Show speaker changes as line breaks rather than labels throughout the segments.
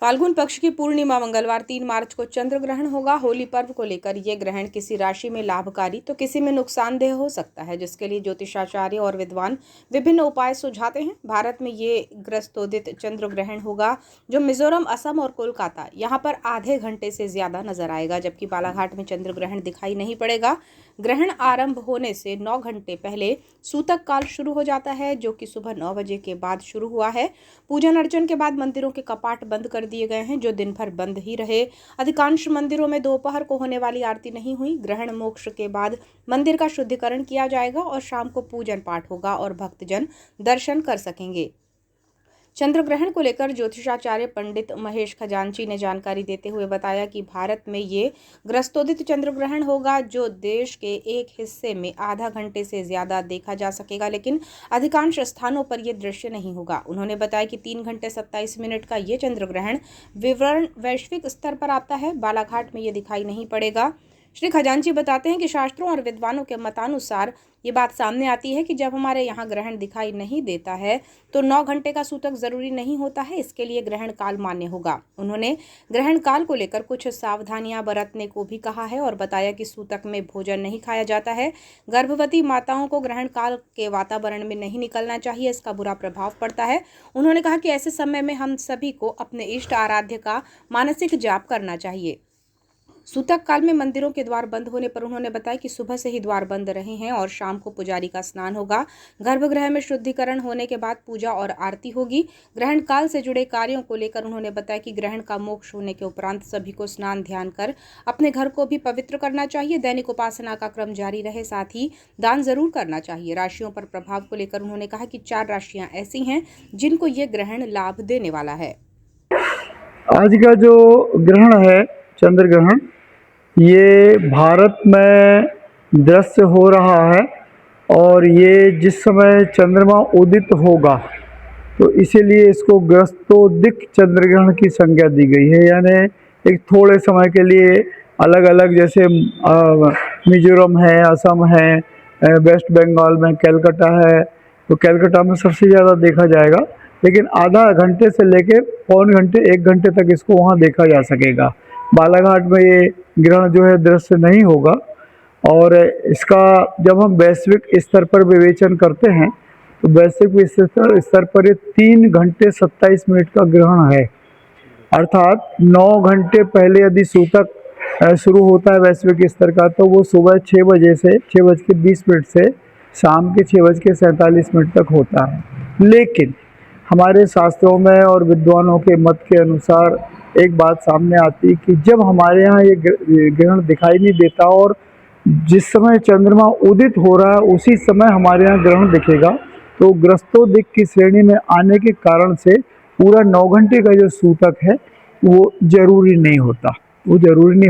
फाल्गुन पक्ष की पूर्णिमा मंगलवार 3 मार्च को चंद्र ग्रहण होगा। होली पर्व को लेकर ये ग्रहण किसी राशि में लाभकारी तो किसी में नुकसानदेह हो सकता है, जिसके लिए ज्योतिषाचार्य और विद्वान विभिन्न उपाय सुझाते हैं। भारत में ये ग्रस्तोदित चंद्र ग्रहण होगा जो मिजोरम, असम और कोलकाता यहाँ पर आधे घंटे से ज्यादा नजर आएगा, जबकि बालाघाट में चंद्र ग्रहण दिखाई नहीं पड़ेगा। ग्रहण आरंभ होने से 9 घंटे पहले सूतक काल शुरू हो जाता है, जो कि सुबह 9 बजे के बाद शुरू हुआ है। पूजन अर्चन के बाद मंदिरों के कपाट बंद कर दिए गए हैं, जो दिन भर बंद ही रहे। अधिकांश मंदिरों में दोपहर को होने वाली आरती नहीं हुई। ग्रहण मोक्ष के बाद मंदिर का शुद्धिकरण किया जाएगा और शाम को पूजन पाठ होगा और भक्तजन दर्शन कर सकेंगे। चंद्र ग्रहण को लेकर ज्योतिषाचार्य पंडित महेश खजांची ने जानकारी देते हुए बताया कि भारत में ये ग्रस्तोदित चंद्र ग्रहण होगा जो देश के एक हिस्से में आधा घंटे से ज्यादा देखा जा सकेगा, लेकिन अधिकांश स्थानों पर यह दृश्य नहीं होगा। उन्होंने बताया कि 3 घंटे 27 मिनट का ये चंद्र ग्रहण विवरण वैश्विक स्तर पर आता है। बालाघाट में ये दिखाई नहीं पड़ेगा। श्री खजांची बताते हैं कि शास्त्रों और विद्वानों के मतानुसार ये बात सामने आती है कि जब हमारे यहाँ ग्रहण दिखाई नहीं देता है तो 9 घंटे का सूतक जरूरी नहीं होता है, इसके लिए ग्रहण काल मान्य होगा। उन्होंने ग्रहण काल को लेकर कुछ सावधानियां बरतने को भी कहा है और बताया कि सूतक में भोजन नहीं खाया जाता है। गर्भवती माताओं को ग्रहण काल के वातावरण में नहीं निकलना चाहिए, इसका बुरा प्रभाव पड़ता है। उन्होंने कहा कि ऐसे समय में हम सभी को अपने इष्ट आराध्य का मानसिक जाप करना चाहिए। सूतक काल में मंदिरों के द्वार बंद होने पर उन्होंने बताया कि सुबह से ही द्वार बंद रहे हैं और शाम को पुजारी का स्नान होगा। गर्भगृह में शुद्धिकरण होने के बाद पूजा और आरती होगी। ग्रहण काल से जुड़े कार्यों को लेकर उन्होंने बताया कि ग्रहण का मोक्ष होने के उपरांत सभी को स्नान ध्यान कर अपने घर को भी पवित्र करना चाहिए। दैनिक उपासना का क्रम जारी रहे, साथ ही दान जरूर करना चाहिए। राशियों पर प्रभाव को लेकर उन्होंने कहा कि 4 राशियां ऐसी हैं जिनको ये ग्रहण लाभ देने वाला है।
आज का जो ग्रहण है, चंद्र ग्रहण, ये भारत में दृश्य हो रहा है और ये जिस समय चंद्रमा उदित होगा तो इसीलिए इसको ग्रस्तोदित चंद्र ग्रहण की संज्ञा दी गई है। यानी एक थोड़े समय के लिए अलग अलग, जैसे मिजोरम है, असम है, वेस्ट बंगाल में कलकत्ता है, तो कलकत्ता में सबसे ज़्यादा देखा जाएगा, लेकिन आधा घंटे से लेके पौन घंटे 1 घंटे तक इसको वहाँ देखा जा सकेगा। बालाघाट में ये ग्रहण जो है दृश्य नहीं होगा। और इसका जब हम वैश्विक स्तर पर विवेचन करते हैं तो वैश्विक स्तर पर ये 3 घंटे 27 मिनट का ग्रहण है। अर्थात 9 घंटे पहले यदि सूतक शुरू होता है वैश्विक स्तर का, तो वो सुबह 6 बजे से 6:20 से शाम के 6:47 तक होता है। लेकिन हमारे शास्त्रों में और विद्वानों के मत के अनुसार एक बात सामने आती है कि जब हमारे यहाँ ये ग्रहण दिखाई नहीं देता और जिस समय चंद्रमा उदित हो रहा है उसी समय हमारे यहाँ ग्रहण दिखेगा, तो ग्रस्तोदित की श्रेणी में आने के कारण से पूरा 9 घंटे का जो सूतक है वो जरूरी नहीं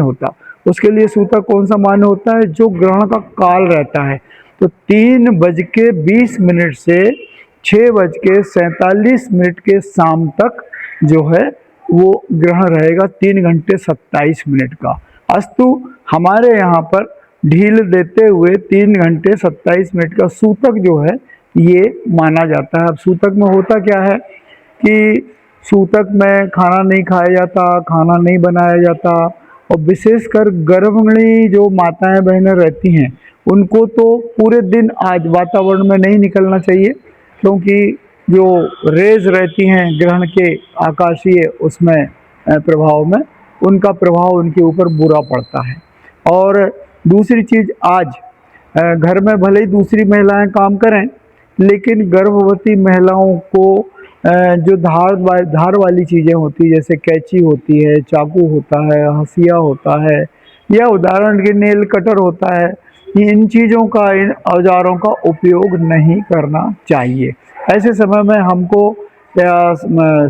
होता। उसके लिए सूतक कौन सा मान्य होता है? जो ग्रहण का काल रहता है। तो 3:20 से 6:47 के शाम तक जो है वो ग्रहण रहेगा 3 घंटे 27 मिनट का। अस्तु हमारे यहाँ पर ढील देते हुए 3 घंटे 27 मिनट का सूतक जो है ये माना जाता है। अब सूतक में होता क्या है कि सूतक में खाना नहीं खाया जाता, खाना नहीं बनाया जाता, और विशेषकर गर्भवती जो माताएं बहनें रहती हैं उनको तो पूरे दिन आज वातावरण में नहीं निकलना चाहिए, क्योंकि जो रेज रहती हैं ग्रहण के आकाशीय उसमें प्रभाव में, उनका प्रभाव उनके ऊपर बुरा पड़ता है। और दूसरी चीज़, आज घर में भले ही दूसरी महिलाएं काम करें, लेकिन गर्भवती महिलाओं को जो धार वाली चीज़ें होती है, जैसे कैंची होती है, चाकू होता है, हंसिया होता है, या उदाहरण के नेल कटर होता है, इन चीज़ों का, इन औजारों का उपयोग नहीं करना चाहिए। ऐसे समय में हमको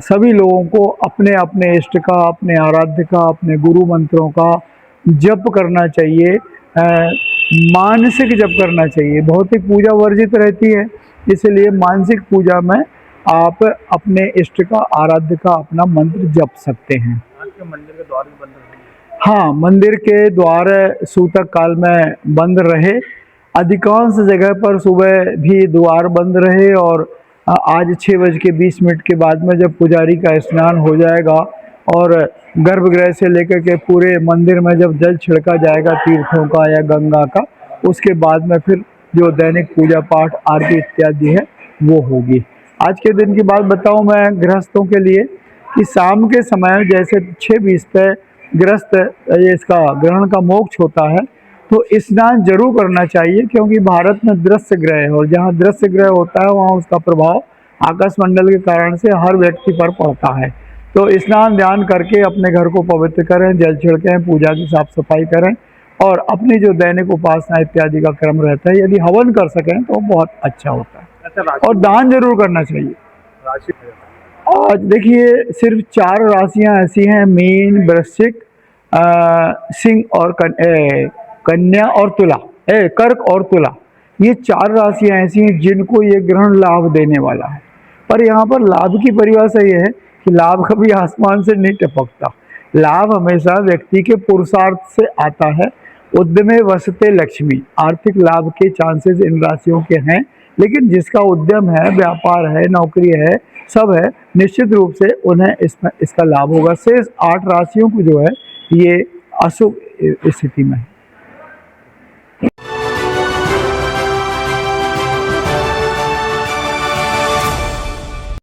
सभी लोगों को अपने अपने इष्ट का, अपने आराध्य का, अपने गुरु मंत्रों का जप करना चाहिए, मानसिक जप करना चाहिए। भौतिक पूजा वर्जित रहती है, इसलिए मानसिक पूजा में आप अपने इष्ट का, आराध्य का अपना मंत्र जप सकते हैं।
आज के मंदिर के द्वार भी बंद रहे?
हाँ, मंदिर के द्वार सूतक काल में बंद रहे। अधिकांश जगह पर सुबह भी द्वार बंद रहे और आज 6:20 के बाद में जब पुजारी का स्नान हो जाएगा और गर्भगृह से लेकर के पूरे मंदिर में जब जल छिड़का जाएगा तीर्थों का या गंगा का, उसके बाद में फिर जो दैनिक पूजा पाठ आरती इत्यादि है वो होगी। आज के दिन की बात बताऊं मैं गृहस्थों के लिए कि शाम के समय जैसे 6:20 पे गृहस्थ ये इसका ग्रहण का मोक्ष होता है, तो स्नान जरूर करना चाहिए, क्योंकि भारत में दृश्य ग्रह है और जहाँ दृश्य ग्रह होता है वहाँ उसका प्रभाव आकाशमंडल के कारण से हर व्यक्ति पर पड़ता है। तो स्नान ध्यान करके अपने घर को पवित्र करें, जल छिड़कें, पूजा की साफ सफाई करें और अपनी जो दैनिक उपासना इत्यादि का क्रम रहता है यदि हवन कर सकें तो बहुत अच्छा होता है।
अच्छा, राशि
और दान जरूर करना चाहिए।
राशि
आज देखिए सिर्फ 4 राशियां ऐसी हैं, मीन, वृश्चिक, सिंह और कन्या और तुला, कर्क और तुला, ये 4 राशियां ऐसी हैं जिनको ये ग्रहण लाभ देने वाला है। पर यहाँ पर लाभ की परिभाषा ये है कि लाभ कभी आसमान से नहीं टपकता। लाभ हमेशा व्यक्ति के पुरुषार्थ से आता है। उद्यमे वसते लक्ष्मी, आर्थिक लाभ के चांसेस इन राशियों के हैं, लेकिन जिसका उद्यम है, व्यापार है, नौकरी है, सब है, निश्चित रूप से उन्हें इसका लाभ होगा। शेष 8 राशियों को जो है ये अशुभ स्थिति में है।